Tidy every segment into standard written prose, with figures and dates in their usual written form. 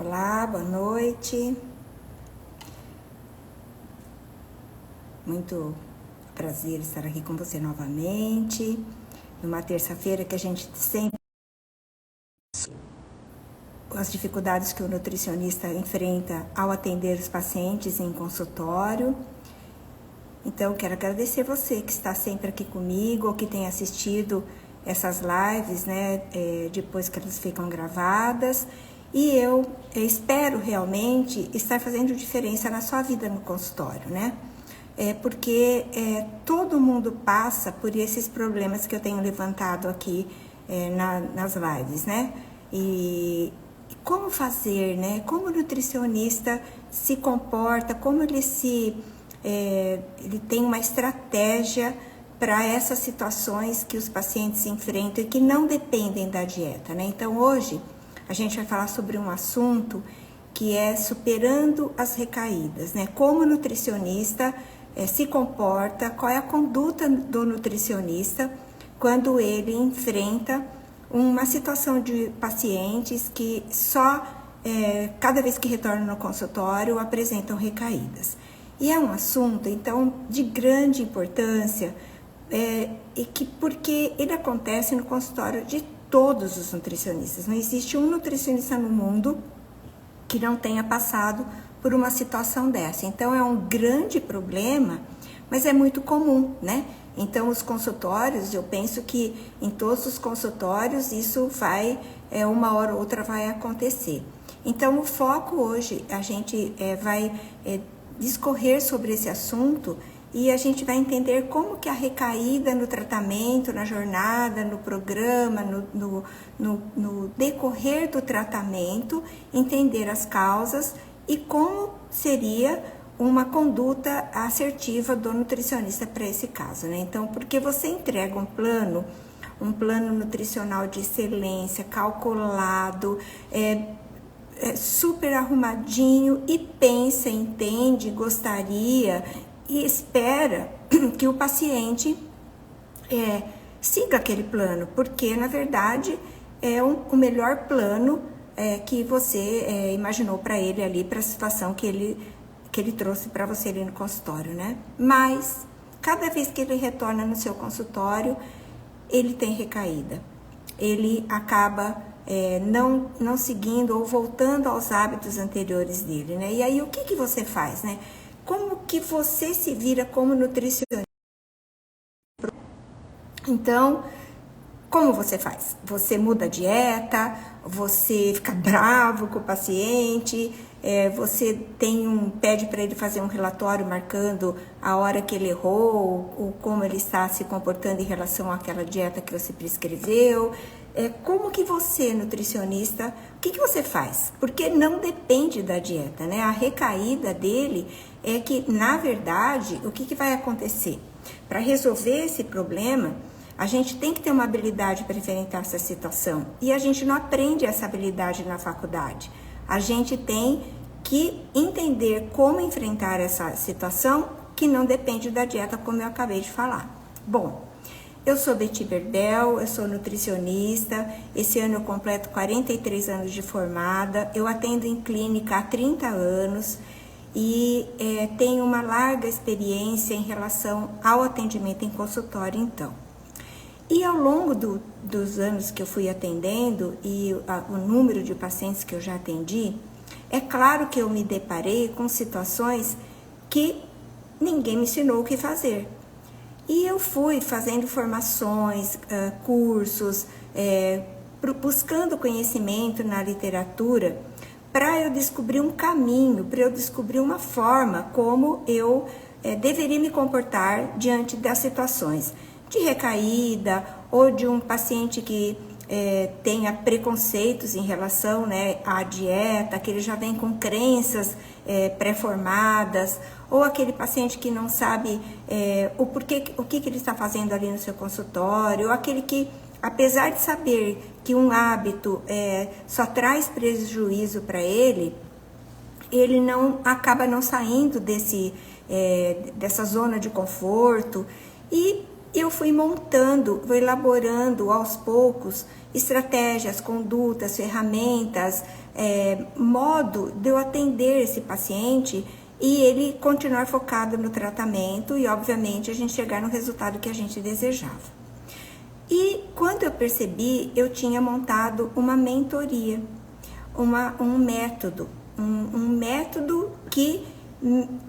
Olá, boa noite. Muito prazer estar aqui com você novamente. Numa terça-feira que a gente sempre as dificuldades que o nutricionista enfrenta ao atender os pacientes em consultório. Então, quero agradecer você que está sempre aqui comigo ou que tem assistido essas lives, né, depois que elas ficam gravadas. E eu espero realmente estar fazendo diferença na sua vida no consultório, né? Porque todo mundo passa por esses problemas que eu tenho levantado aqui nas lives, né? E como fazer, né? Como o nutricionista se comporta, como ele tem uma estratégia para essas situações que os pacientes enfrentam e que não dependem da dieta, né? Então, hoje, a gente vai falar sobre um assunto que é superando as recaídas, né? Como o nutricionista se comporta, qual é a conduta do nutricionista quando ele enfrenta uma situação de pacientes que só cada vez que retornam no consultório apresentam recaídas. E é um assunto, então, de grande importância, porque ele acontece no consultório de todos os nutricionistas. Não existe um nutricionista no mundo que não tenha passado por uma situação dessa. Então, é um grande problema, mas é muito comum, né? Então, os consultórios, eu penso que em todos os consultórios isso vai, uma hora ou outra vai acontecer. Então, o foco hoje, a gente vai discorrer sobre esse assunto e a gente vai entender como que a recaída no tratamento, na jornada, no programa, no decorrer do tratamento, entender as causas e como seria uma conduta assertiva do nutricionista para esse caso, né? Então, porque você entrega um plano nutricional de excelência, calculado, super arrumadinho e pensa, entende, gostaria e espera que o paciente siga aquele plano, porque na verdade é o melhor plano que você imaginou para ele ali, para a situação que ele trouxe para você ali no consultório, né? Mas cada vez que ele retorna no seu consultório, ele tem recaída. Ele acaba não seguindo ou voltando aos hábitos anteriores dele, né? E aí o que você faz, né? Como que você se vira como nutricionista? Então, como você faz? Você muda a dieta, você fica bravo com o paciente, você pede para ele fazer um relatório marcando a hora que ele errou, ou como ele está se comportando em relação àquela dieta que você prescreveu. Como que você, nutricionista, o que você faz? Porque não depende da dieta, né? A recaída dele é que, na verdade, o que vai acontecer? Para resolver esse problema, a gente tem que ter uma habilidade para enfrentar essa situação. E a gente não aprende essa habilidade na faculdade. A gente tem que entender como enfrentar essa situação que não depende da dieta, como eu acabei de falar. Bom, eu sou Betty Berbel, eu sou nutricionista. Esse ano eu completo 43 anos de formada. Eu atendo em clínica há 30 anos e tenho uma larga experiência em relação ao atendimento em consultório, então. E ao longo dos anos que eu fui atendendo e o número de pacientes que eu já atendi, é claro que eu me deparei com situações que ninguém me ensinou o que fazer. E eu fui fazendo formações, cursos, buscando conhecimento na literatura para eu descobrir um caminho, para eu descobrir uma forma como eu deveria me comportar diante das situações de recaída ou de um paciente que tenha preconceitos em relação, né, à dieta, que ele já vem com crenças pré-formadas, ou aquele paciente que não sabe o que ele está fazendo ali no seu consultório, ou aquele que, apesar de saber que um hábito só traz prejuízo para ele acaba não saindo dessa zona de conforto. E eu fui elaborando aos poucos estratégias, condutas, ferramentas, modo de eu atender esse paciente e ele continuar focado no tratamento e, obviamente, a gente chegar no resultado que a gente desejava. E quando eu percebi, eu tinha montado uma mentoria, um método que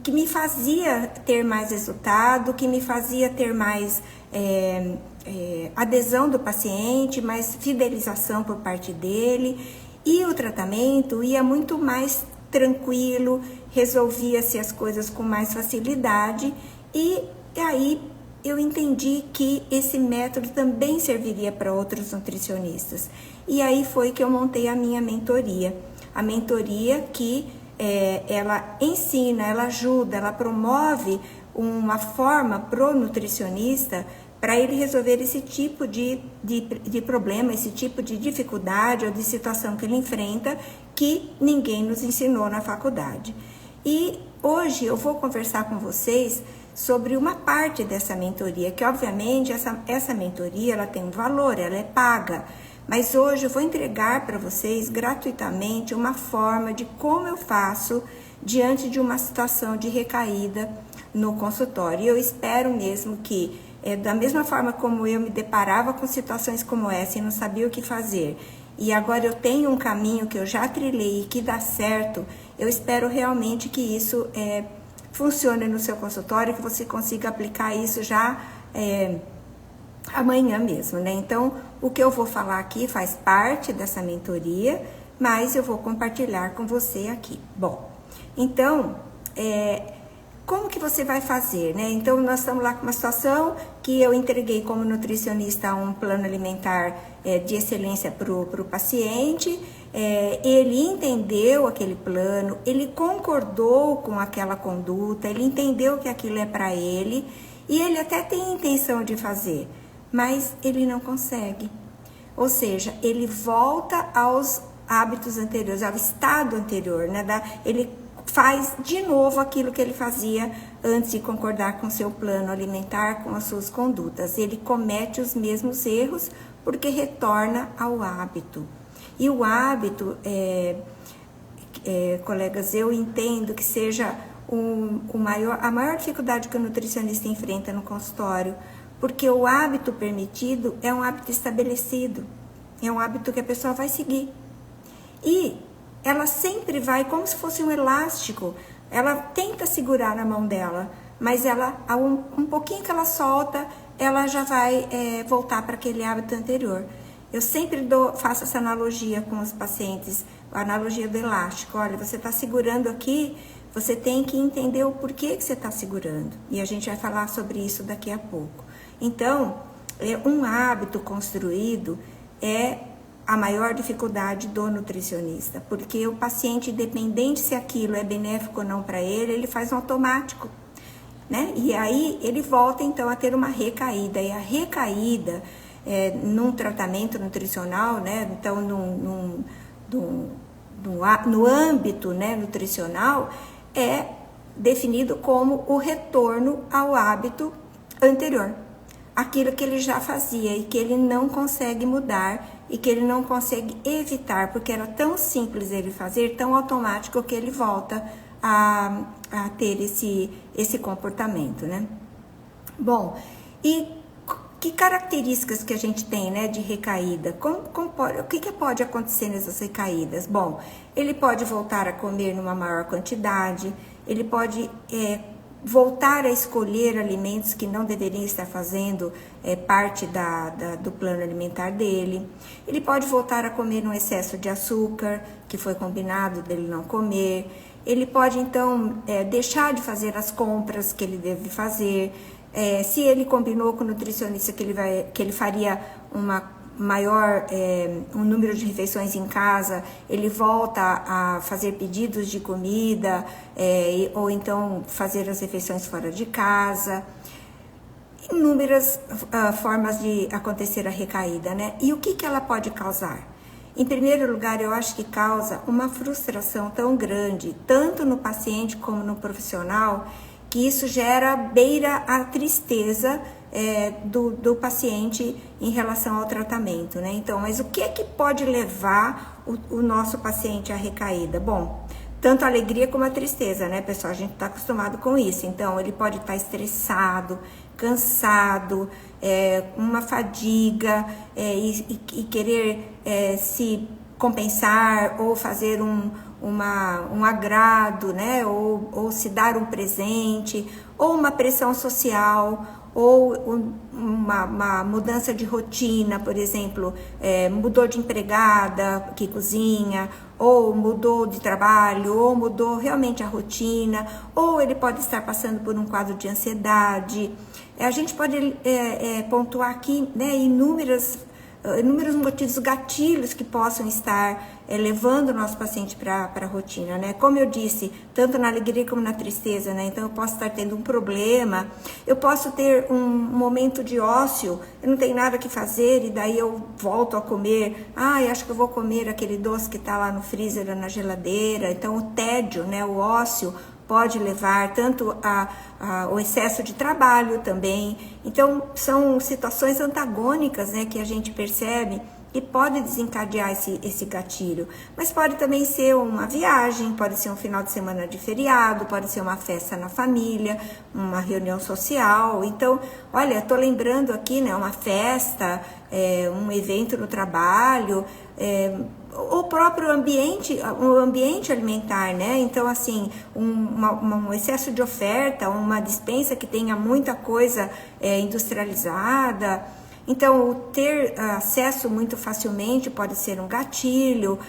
me fazia ter mais resultado, que me fazia ter mais adesão do paciente, mais fidelização por parte dele, e o tratamento ia muito mais tranquilo, resolvia-se as coisas com mais facilidade, e aí eu entendi que esse método também serviria para outros nutricionistas. E aí foi que eu montei a minha mentoria. A mentoria que ela ensina, ela ajuda, ela promove uma forma pro nutricionista para ele resolver esse tipo de problema, esse tipo de dificuldade ou de situação que ele enfrenta que ninguém nos ensinou na faculdade. E hoje eu vou conversar com vocês sobre uma parte dessa mentoria, que obviamente essa mentoria ela tem um valor, ela é paga, mas hoje eu vou entregar para vocês gratuitamente uma forma de como eu faço diante de uma situação de recaída no consultório. E eu espero mesmo que, da mesma forma como eu me deparava com situações como essa e não sabia o que fazer, e agora eu tenho um caminho que eu já trilhei e que dá certo, eu espero realmente que isso funcione no seu consultório, que você consiga aplicar isso já amanhã mesmo, né? Então, o que eu vou falar aqui faz parte dessa mentoria, mas eu vou compartilhar com você aqui. Bom, então, como que você vai fazer, né? Então, nós estamos lá com uma situação que eu entreguei como nutricionista um plano alimentar de excelência para o paciente. Ele entendeu aquele plano, ele concordou com aquela conduta, ele entendeu que aquilo é para ele e ele até tem intenção de fazer, mas ele não consegue. Ou seja, ele volta aos hábitos anteriores, ao estado anterior, né? Ele faz de novo aquilo que ele fazia antes de concordar com seu plano alimentar, com as suas condutas. Ele comete os mesmos erros porque retorna ao hábito. E o hábito, colegas, eu entendo que seja a maior dificuldade que o nutricionista enfrenta no consultório, porque o hábito permitido é um hábito estabelecido, é um hábito que a pessoa vai seguir. E ela sempre vai, como se fosse um elástico, ela tenta segurar na mão dela, mas ela, um pouquinho que ela solta, ela já vai voltar para aquele hábito anterior. Eu sempre faço essa analogia com os pacientes, a analogia do elástico. Olha, você está segurando aqui, você tem que entender o porquê que você está segurando. E a gente vai falar sobre isso daqui a pouco. Então, um hábito construído é a maior dificuldade do nutricionista, porque o paciente, independente se aquilo é benéfico ou não para ele, ele faz um automático, né? E aí ele volta então a ter uma recaída, e a recaída num tratamento nutricional, né? Então no âmbito, né, nutricional, é definido como o retorno ao hábito anterior, aquilo que ele já fazia e que ele não consegue mudar e que ele não consegue evitar, porque era tão simples ele fazer, tão automático, que ele volta a ter esse comportamento, né? Bom, e que características que a gente tem, né, de recaída? O que pode acontecer nessas recaídas? Bom, ele pode voltar a comer numa maior quantidade, ele pode voltar a escolher alimentos que não deveriam estar fazendo parte do plano alimentar dele. Ele pode voltar a comer um excesso de açúcar, que foi combinado dele não comer. Ele pode, então, deixar de fazer as compras que ele deve fazer. Se ele combinou com o nutricionista que ele faria um número de refeições em casa, ele volta a fazer pedidos de comida, ou então fazer as refeições fora de casa. Inúmeras formas de acontecer a recaída, né? E o que ela pode causar? Em primeiro lugar, eu acho que causa uma frustração tão grande, tanto no paciente como no profissional, que isso beira a tristeza do paciente em relação ao tratamento, né? Então, mas o que é que pode levar o nosso paciente à recaída? Bom, tanto a alegria como a tristeza, né, pessoal? A gente está acostumado com isso. Então, ele pode estar estressado, cansado, uma fadiga, e querer se compensar ou fazer um agrado, né? Ou se dar um presente, ou uma pressão social, ou uma mudança de rotina, por exemplo, mudou de empregada que cozinha, ou mudou de trabalho, ou mudou realmente a rotina, ou ele pode estar passando por um quadro de ansiedade. A gente pode pontuar aqui, né, inúmeros motivos, gatilhos que possam estar levando o nosso paciente para a rotina, né? Como eu disse, tanto na alegria como na tristeza, né? Então eu posso estar tendo um problema, eu posso ter um momento de ócio, eu não tenho nada que fazer e daí eu volto a comer, acho que eu vou comer aquele doce que está lá no freezer ou na geladeira. Então o tédio, né? O ócio pode levar tanto ao excesso de trabalho também. Então, são situações antagônicas, né, que a gente percebe e pode desencadear esse gatilho. Mas pode também ser uma viagem, pode ser um final de semana de feriado, pode ser uma festa na família, uma reunião social. Então, olha, tô lembrando aqui, né, uma festa, um evento no trabalho, o próprio ambiente, o ambiente alimentar, né? Então, assim, um excesso de oferta, uma despensa que tenha muita coisa industrializada. Então, o ter acesso muito facilmente pode ser um gatilho.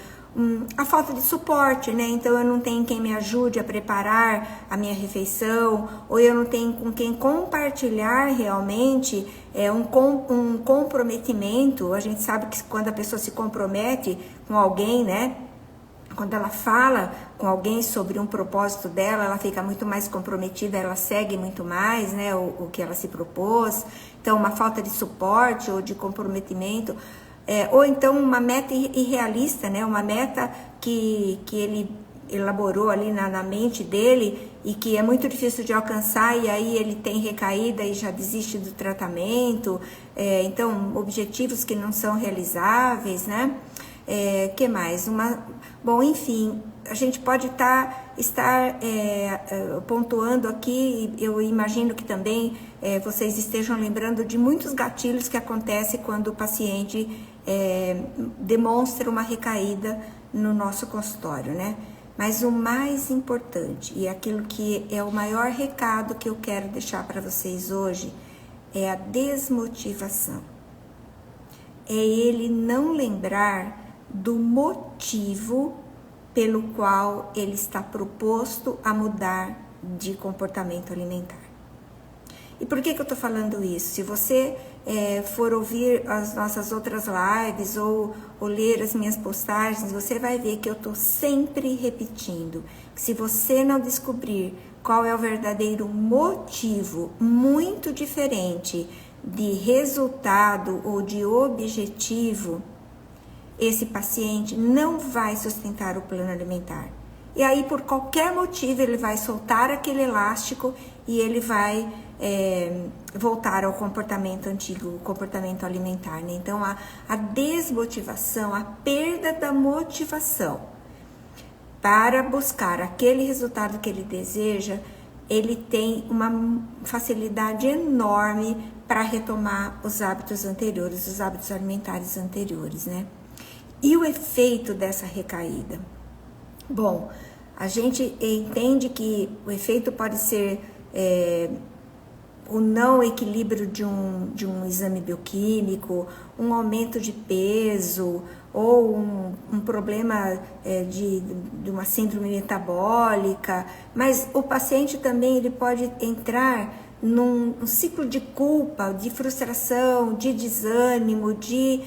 A falta de suporte, né? Então eu não tenho quem me ajude a preparar a minha refeição, ou eu não tenho com quem compartilhar realmente um comprometimento. A gente sabe que quando a pessoa se compromete com alguém, né? Quando ela fala com alguém sobre um propósito dela, ela fica muito mais comprometida, ela segue muito mais, né? O que ela se propôs. Então, uma falta de suporte ou de comprometimento. Ou então uma meta irrealista, né? Uma meta que ele elaborou ali na mente dele e que é muito difícil de alcançar, e aí ele tem recaída e já desiste do tratamento. Então, objetivos que não são realizáveis, né? Que mais? Bom, enfim, a gente pode estar pontuando aqui, eu imagino que também vocês estejam lembrando de muitos gatilhos que acontecem quando o paciente demonstra uma recaída no nosso consultório, né? Mas o mais importante, e aquilo que é o maior recado que eu quero deixar para vocês hoje, é a desmotivação. É ele não lembrar do motivo pelo qual ele está proposto a mudar de comportamento alimentar. E por que eu estou falando isso? Se você for ouvir as nossas outras lives ou ler as minhas postagens, você vai ver que eu estou sempre repetindo que se você não descobrir qual é o verdadeiro motivo, muito diferente de resultado ou de objetivo, esse paciente não vai sustentar o plano alimentar. E aí, por qualquer motivo, ele vai soltar aquele elástico e ele vai voltar ao comportamento antigo, o comportamento alimentar, né? Então, a desmotivação, a perda da motivação para buscar aquele resultado que ele deseja, ele tem uma facilidade enorme para retomar os hábitos anteriores, os hábitos alimentares anteriores, né? E o efeito dessa recaída? Bom, a gente entende que o efeito pode ser o não equilíbrio de um exame bioquímico, um aumento de peso, ou um problema de uma síndrome metabólica, mas o paciente também ele pode entrar num ciclo de culpa, de frustração, de desânimo, de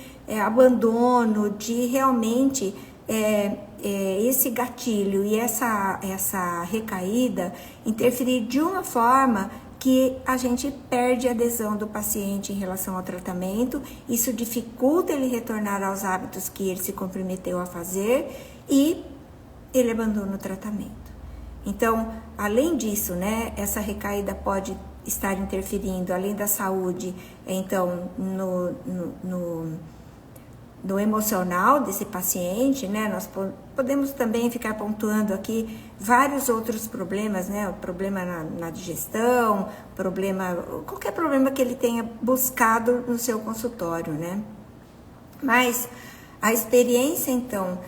abandono, de realmente esse gatilho e essa recaída interferir de uma forma que a gente perde a adesão do paciente em relação ao tratamento. Isso dificulta ele retornar aos hábitos que ele se comprometeu a fazer e ele abandona o tratamento. Então, além disso, né, essa recaída pode estar interferindo, além da saúde, então, no emocional desse paciente, né? Nós podemos também ficar pontuando aqui vários outros problemas, né? O problema na digestão, qualquer problema que ele tenha buscado no seu consultório, né? Mas a experiência, então,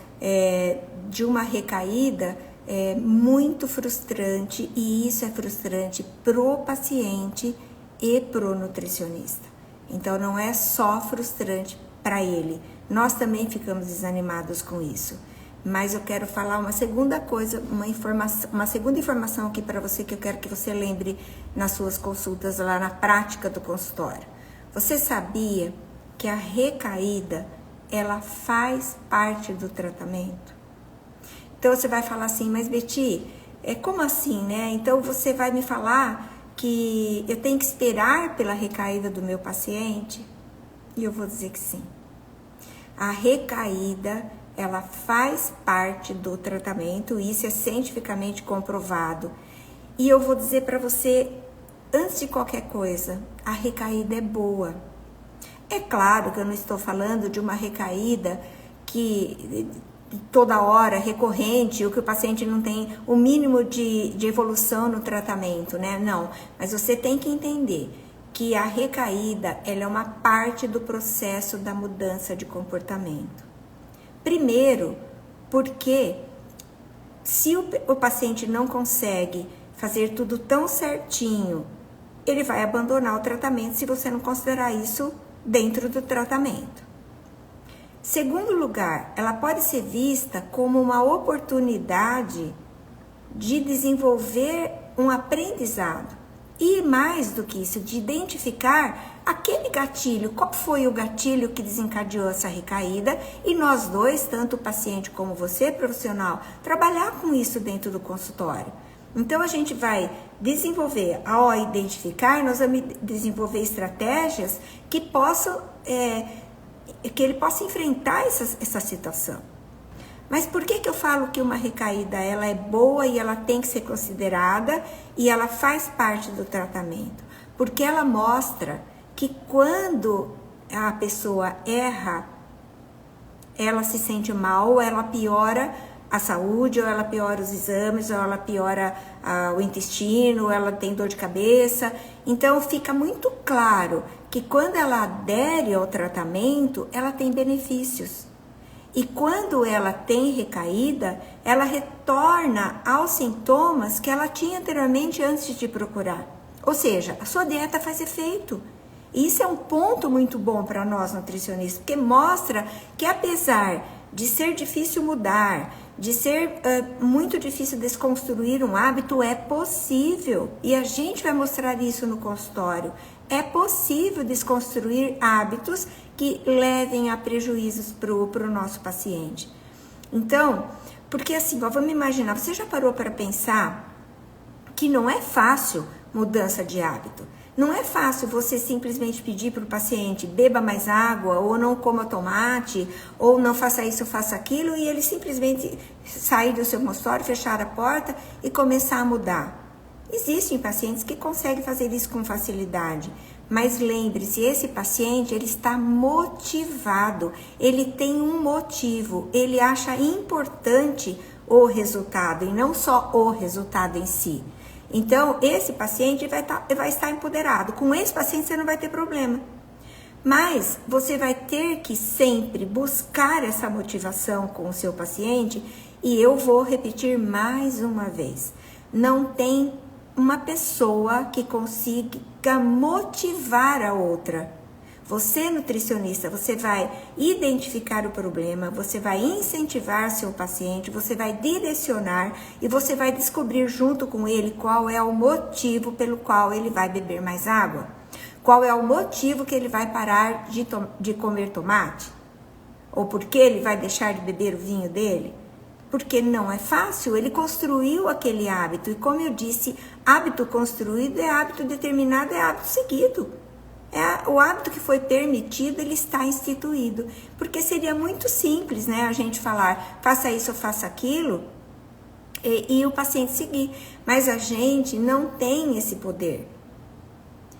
de uma recaída é muito frustrante, e isso é frustrante pro paciente e pro nutricionista. Então, não é só frustrante para ele. Nós também ficamos desanimados com isso. Mas eu quero falar uma segunda coisa, uma segunda informação aqui para você, que eu quero que você lembre nas suas consultas lá na prática do consultório. Você sabia que a recaída, ela faz parte do tratamento? Então você vai falar assim, mas Betty, como assim, né? Então você vai me falar que eu tenho que esperar pela recaída do meu paciente? E eu vou dizer que sim. A recaída, ela faz parte do tratamento, isso é cientificamente comprovado. E eu vou dizer para você, antes de qualquer coisa, a recaída é boa. É claro que eu não estou falando de uma recaída que toda hora, recorrente, ou que o paciente não tem o mínimo de evolução no tratamento, né? Não, mas você tem que entender que a recaída, ela é uma parte do processo da mudança de comportamento. Primeiro, porque se o paciente não consegue fazer tudo tão certinho, ele vai abandonar o tratamento se você não considerar isso dentro do tratamento. Segundo lugar, ela pode ser vista como uma oportunidade de desenvolver um aprendizado. E mais do que isso, de identificar aquele gatilho, qual foi o gatilho que desencadeou essa recaída, e nós dois, tanto o paciente como você, profissional, trabalhar com isso dentro do consultório. Então a gente vai desenvolver, ao identificar, nós vamos desenvolver estratégias que que ele possa enfrentar essa situação. Mas por que eu falo que uma recaída ela é boa e ela tem que ser considerada e ela faz parte do tratamento? Porque ela mostra que quando a pessoa erra, ela se sente mal, ou ela piora a saúde, ou ela piora os exames, ou ela piora o intestino, ou ela tem dor de cabeça. Então fica muito claro que quando ela adere ao tratamento, ela tem benefícios. E quando ela tem recaída, ela retorna aos sintomas que ela tinha anteriormente antes de procurar. Ou seja, a sua dieta faz efeito. E isso é um ponto muito bom para nós nutricionistas, porque mostra que apesar de ser difícil mudar, de ser muito difícil desconstruir um hábito, é possível. E a gente vai mostrar isso no consultório. É possível desconstruir hábitos que levem a prejuízos para o nosso paciente. Então, porque assim, vamos imaginar, você já parou para pensar que não é fácil mudança de hábito? Não é fácil você simplesmente pedir para o paciente beba mais água, ou não coma tomate, ou não faça isso, faça aquilo, e ele simplesmente sair do seu consultório, fechar a porta e começar a mudar. Existem pacientes que conseguem fazer isso com facilidade, mas lembre-se, esse paciente ele está motivado, ele tem um motivo, ele acha importante o resultado e não só o resultado em si. Então, esse paciente vai estar empoderado. Com esse paciente você não vai ter problema. Mas você vai ter que sempre buscar essa motivação com o seu paciente, e eu vou repetir mais uma vez. Não tem uma pessoa que consiga motivar a outra. Você, nutricionista, você vai identificar o problema, você vai incentivar seu paciente, você vai direcionar e você vai descobrir junto com ele qual é o motivo pelo qual ele vai beber mais água. Qual é o motivo que ele vai parar de comer tomate? Ou por que ele vai deixar de beber o vinho dele? Porque não é fácil, ele construiu aquele hábito. E como eu disse, hábito construído é hábito determinado, é hábito seguido. O hábito que foi permitido, ele está instituído. Porque seria muito simples, né, a gente falar, faça isso ou faça aquilo, e o paciente seguir. Mas a gente não tem esse poder.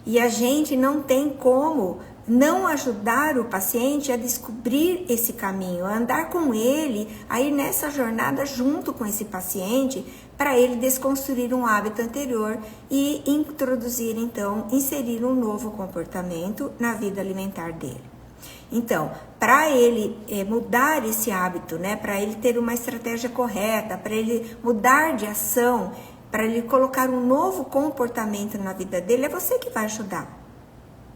E a gente não tem como não ajudar o paciente a descobrir esse caminho, a andar com ele, a ir nessa jornada junto com esse paciente, para ele desconstruir um hábito anterior e introduzir, então, inserir um novo comportamento na vida alimentar dele. Então, para ele mudar esse hábito, né, para ele ter uma estratégia correta, para ele mudar de ação, para ele colocar um novo comportamento na vida dele, é você que vai ajudar.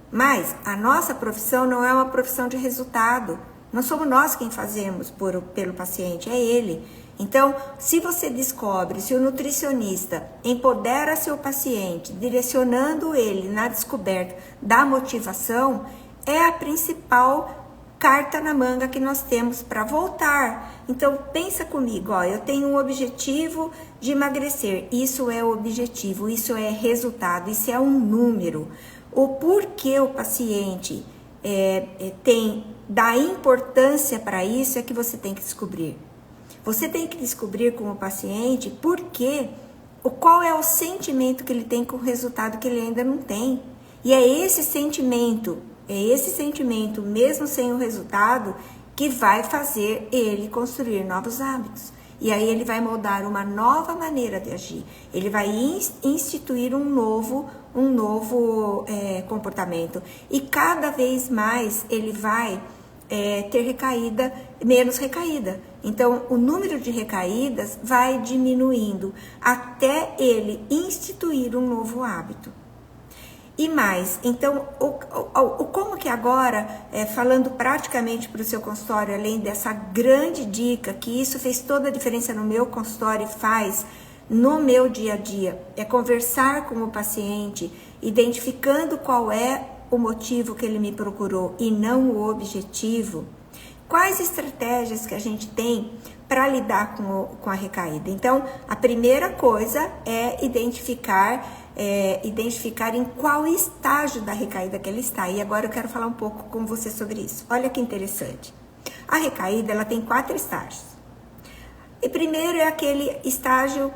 Mas a nossa profissão não é uma profissão de resultado. Não somos nós quem fazemos pelo paciente, é ele. Então, se você descobre, se o nutricionista empodera seu paciente, direcionando ele na descoberta da motivação, é a principal carta na manga que nós temos para voltar. Então, pensa comigo, ó, eu tenho um objetivo de emagrecer. Isso é o objetivo, isso é resultado, isso é um número. O porquê o paciente dá importância para isso é que você tem que descobrir. Você tem que descobrir com o paciente qual é o sentimento que ele tem com o resultado que ele ainda não tem. E é esse sentimento, mesmo sem o resultado, que vai fazer ele construir novos hábitos. E aí ele vai moldar uma nova maneira de agir. Ele vai instituir um novo comportamento. E cada vez mais ele vai ter menos recaída. Então, o número de recaídas vai diminuindo até ele instituir um novo hábito. E mais, então, como que agora, falando praticamente para o seu consultório, além dessa grande dica, que isso fez toda a diferença no meu consultório e faz no meu dia a dia, é conversar com o paciente, identificando qual é o motivo que ele me procurou e não o objetivo. Quais estratégias que a gente tem para lidar com a recaída? Então, a primeira coisa é identificar em qual estágio da recaída que ele está. E agora eu quero falar um pouco com você sobre isso. Olha que interessante. A recaída, ela tem 4 estágios. E primeiro é aquele estágio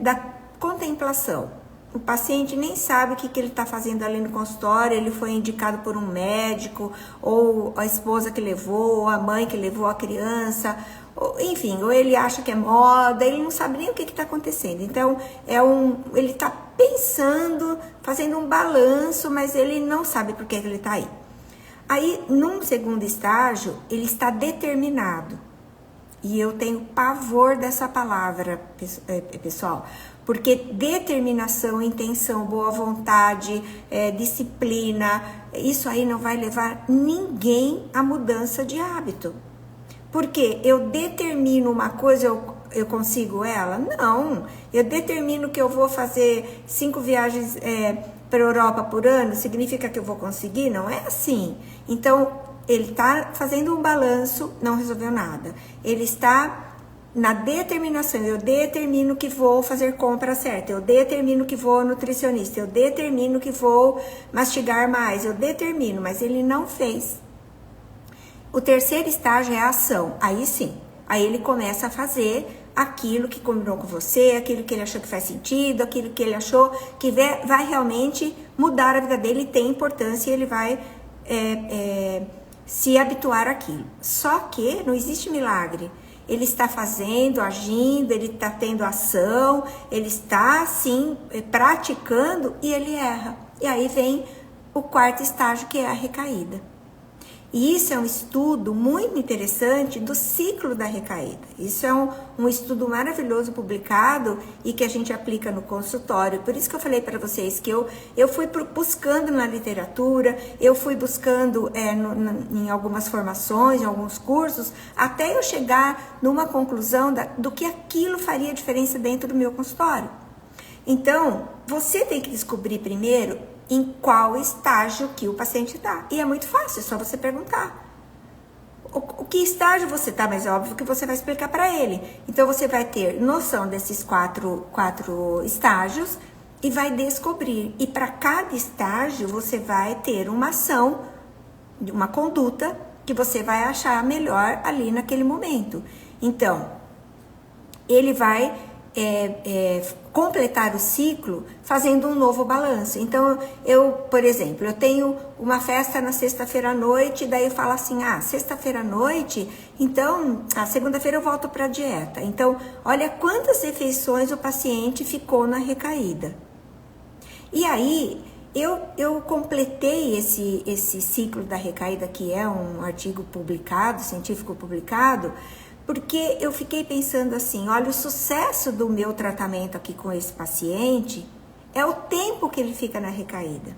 da contemplação. O paciente nem sabe o que ele está fazendo ali no consultório, ele foi indicado por um médico, ou a esposa que levou, ou a mãe que levou a criança, enfim, ou ele acha que é moda, ele não sabe nem o que está acontecendo. Então, ele está pensando, fazendo um balanço, mas ele não sabe por que ele está aí. Aí, num segundo estágio, ele está determinado. E eu tenho pavor dessa palavra, pessoal, porque determinação, intenção, boa vontade, disciplina, isso aí não vai levar ninguém à mudança de hábito. Porque eu determino uma coisa, eu consigo ela? Não. Eu determino que eu vou fazer 5 viagens para a Europa por ano, significa que eu vou conseguir? Não é assim. Então, ele está fazendo um balanço, não resolveu nada. Ele está na determinação, eu determino que vou fazer compra certa, eu determino que vou ao nutricionista, eu determino que vou mastigar mais, eu determino, mas ele não fez. O terceiro estágio é a ação, aí sim, aí ele começa a fazer aquilo que combinou com você, aquilo que ele achou que faz sentido, aquilo que ele achou que vai realmente mudar a vida dele, tem importância e ele vai se habituar àquilo. Só que não existe milagre. Ele está fazendo, agindo, ele está tendo ação, ele está, sim, praticando e ele erra. E aí vem o quarto estágio, que é a recaída. E isso é um estudo muito interessante do ciclo da recaída. Isso é um estudo maravilhoso publicado e que a gente aplica no consultório. Por isso que eu falei para vocês que eu fui buscando na literatura, eu fui buscando em algumas formações, em alguns cursos, até eu chegar numa conclusão do que aquilo faria diferença dentro do meu consultório. Então, você tem que descobrir primeiro em qual estágio que o paciente está. E é muito fácil, é só você perguntar. O que estágio você está, mas é óbvio que você vai explicar para ele. Então, você vai ter noção desses quatro estágios e vai descobrir. E para cada estágio, você vai ter uma ação, uma conduta que você vai achar melhor ali naquele momento. Então, ele vai completar o ciclo fazendo um novo balanço. Então, por exemplo, eu tenho uma festa na sexta-feira à noite, daí eu falo assim, sexta-feira à noite, então, segunda-feira eu volto para a dieta. Então, olha quantas refeições o paciente ficou na recaída. E aí, eu completei esse ciclo da recaída, que é um artigo publicado, científico publicado, porque eu fiquei pensando assim, olha, o sucesso do meu tratamento aqui com esse paciente é o tempo que ele fica na recaída.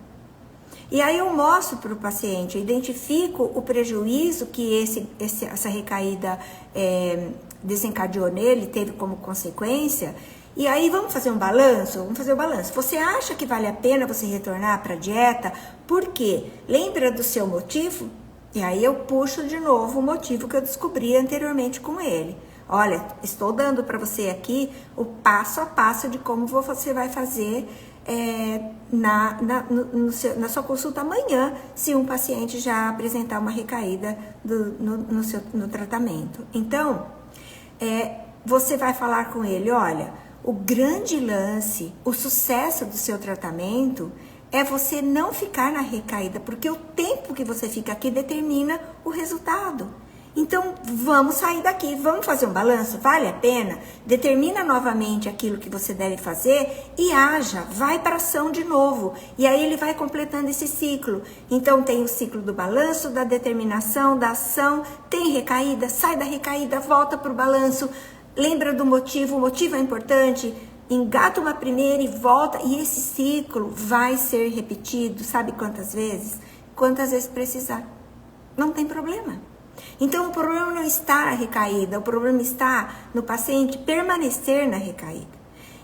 E aí eu mostro para o paciente, eu identifico o prejuízo que essa recaída desencadeou nele, teve como consequência, e aí vamos fazer um balanço? Vamos fazer o balanço. Você acha que vale a pena você retornar para a dieta? Por quê? Lembra do seu motivo? E aí eu puxo de novo o motivo que eu descobri anteriormente com ele. Olha, estou dando para você aqui o passo a passo de como você vai fazer na sua consulta amanhã, se um paciente já apresentar uma recaída no tratamento. Então, você vai falar com ele, olha, o grande lance, o sucesso do seu tratamento é você não ficar na recaída, porque o tempo que você fica aqui determina o resultado. Então, vamos sair daqui, vamos fazer um balanço, vale a pena? Determina novamente aquilo que você deve fazer e haja, vai para ação de novo. E aí ele vai completando esse ciclo. Então, tem o ciclo do balanço, da determinação, da ação, tem recaída, sai da recaída, volta para o balanço, lembra do motivo, o motivo é importante, engata uma primeira e volta, e esse ciclo vai ser repetido, sabe quantas vezes? Quantas vezes precisar. Não tem problema. Então, o problema não está na recaída, o problema está no paciente permanecer na recaída.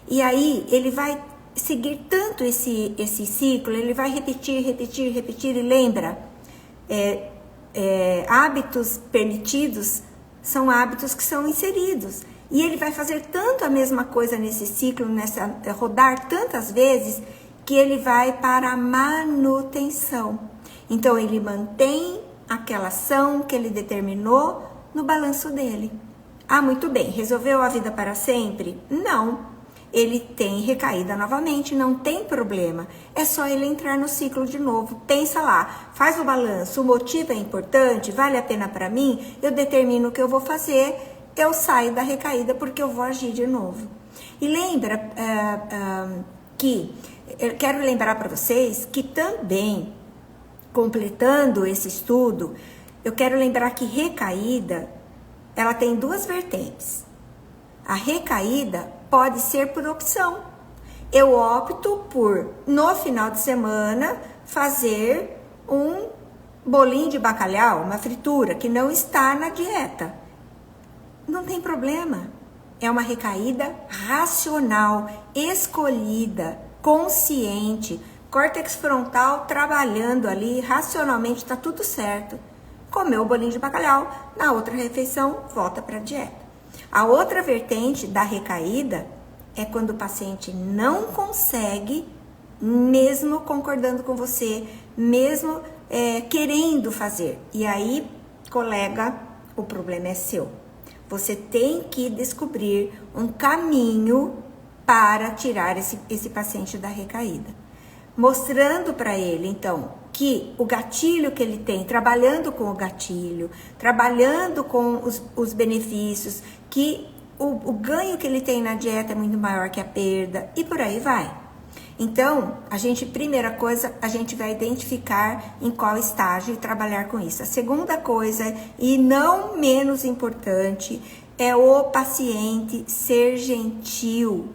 E aí, ele vai seguir tanto esse ciclo, ele vai repetir, e lembra, hábitos permitidos são hábitos que são inseridos. E ele vai fazer tanto a mesma coisa nesse ciclo, rodar tantas vezes, que ele vai para a manutenção. Então, ele mantém aquela ação que ele determinou no balanço dele. Muito bem, resolveu a vida para sempre? Não. Ele tem recaída novamente, não tem problema. É só ele entrar no ciclo de novo. Pensa lá, faz o balanço, o motivo é importante, vale a pena para mim? Eu determino o que eu vou fazer, eu saio da recaída porque eu vou agir de novo. E lembra que, eu quero lembrar para vocês que também, completando esse estudo, eu quero lembrar que recaída, ela tem duas vertentes. A recaída pode ser por opção. Eu opto por, no final de semana, fazer um bolinho de bacalhau, uma fritura, que não está na dieta. Não tem problema. É uma recaída racional, escolhida, consciente, córtex frontal trabalhando ali, racionalmente está tudo certo. Comeu o bolinho de bacalhau, na outra refeição volta para a dieta. A outra vertente da recaída é quando o paciente não consegue, mesmo concordando com você, mesmo querendo fazer. E aí, colega, o problema é seu. Você tem que descobrir um caminho para tirar esse paciente da recaída. Mostrando para ele, então, que o gatilho que ele tem, trabalhando com o gatilho, trabalhando com os benefícios, que o ganho que ele tem na dieta é muito maior que a perda, e por aí vai. Então, primeira coisa, a gente vai identificar em qual estágio e trabalhar com isso. A segunda coisa, e não menos importante, é o paciente ser gentil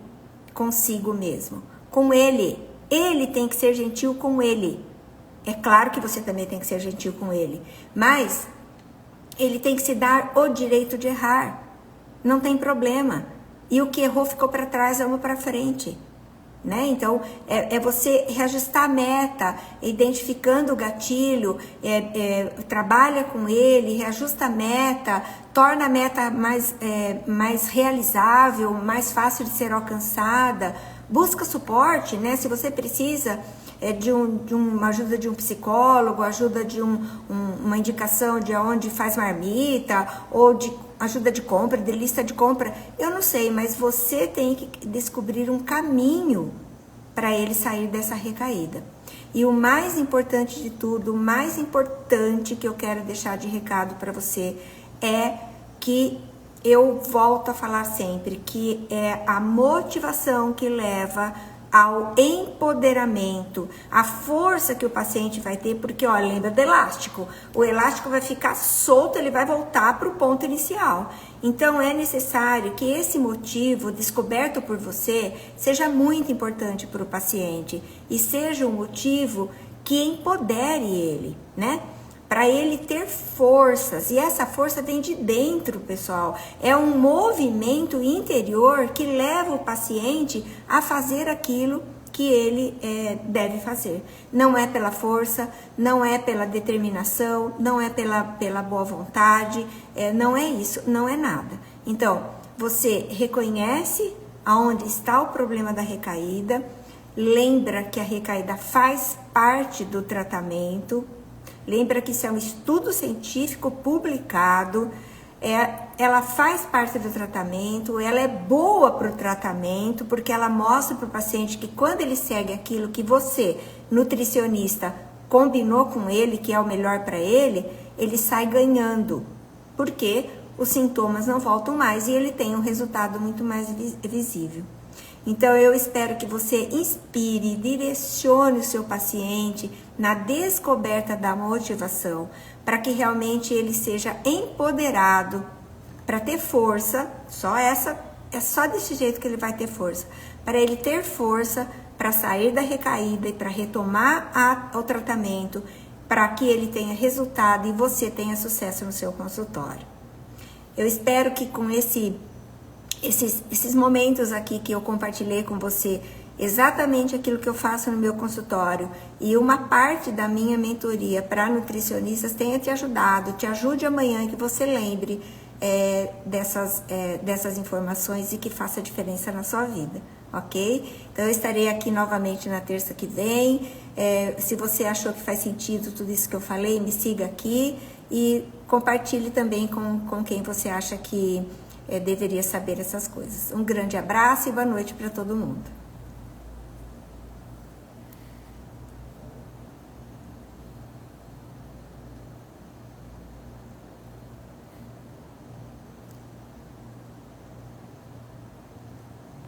consigo mesmo, com ele. Ele tem que ser gentil com ele. É claro que você também tem que ser gentil com ele, mas ele tem que se dar o direito de errar. Não tem problema. E o que errou ficou para trás, vamos para frente. Né? Então, é você reajustar a meta, identificando o gatilho, trabalha com ele, reajusta a meta, torna a meta mais realizável, mais fácil de ser alcançada, busca suporte, né? Se você precisa de uma ajuda de um psicólogo, ajuda de uma indicação de onde faz marmita, ou de ajuda de compra, de lista de compra, eu não sei, mas você tem que descobrir um caminho para ele sair dessa recaída. E o mais importante de tudo, o mais importante que eu quero deixar de recado para você é que eu volto a falar sempre, que é a motivação que leva ao empoderamento, a força que o paciente vai ter, porque olha, lembra do elástico, o elástico vai ficar solto, ele vai voltar para o ponto inicial. Então é necessário que esse motivo descoberto por você seja muito importante para o paciente e seja um motivo que empodere ele, né? Para ele ter forças, e essa força vem de dentro, pessoal. É um movimento interior que leva o paciente a fazer aquilo que ele deve fazer. Não é pela força, não é pela determinação, não é pela boa vontade, não é isso, não é nada. Então, você reconhece aonde está o problema da recaída, lembra que a recaída faz parte do tratamento. Lembra que isso é um estudo científico publicado, ela faz parte do tratamento, ela é boa para o tratamento, porque ela mostra para o paciente que quando ele segue aquilo que você, nutricionista, combinou com ele, que é o melhor para ele sai ganhando, porque os sintomas não voltam mais e ele tem um resultado muito mais visível. Então, eu espero que você inspire, direcione o seu paciente na descoberta da motivação, para que realmente ele seja empoderado, para ter força, é só desse jeito que ele vai ter força, para ele ter força para sair da recaída e para retomar o tratamento, para que ele tenha resultado e você tenha sucesso no seu consultório. Eu espero que com esses momentos aqui que eu compartilhei com você, exatamente aquilo que eu faço no meu consultório e uma parte da minha mentoria para nutricionistas tenha te ajudado, te ajude amanhã, que você lembre dessas informações e que faça diferença na sua vida, ok? Então eu estarei aqui novamente na terça que vem. Se você achou que faz sentido tudo isso que eu falei, me siga aqui e compartilhe também com quem você acha que deveria saber essas coisas. Um grande abraço e boa noite para todo mundo.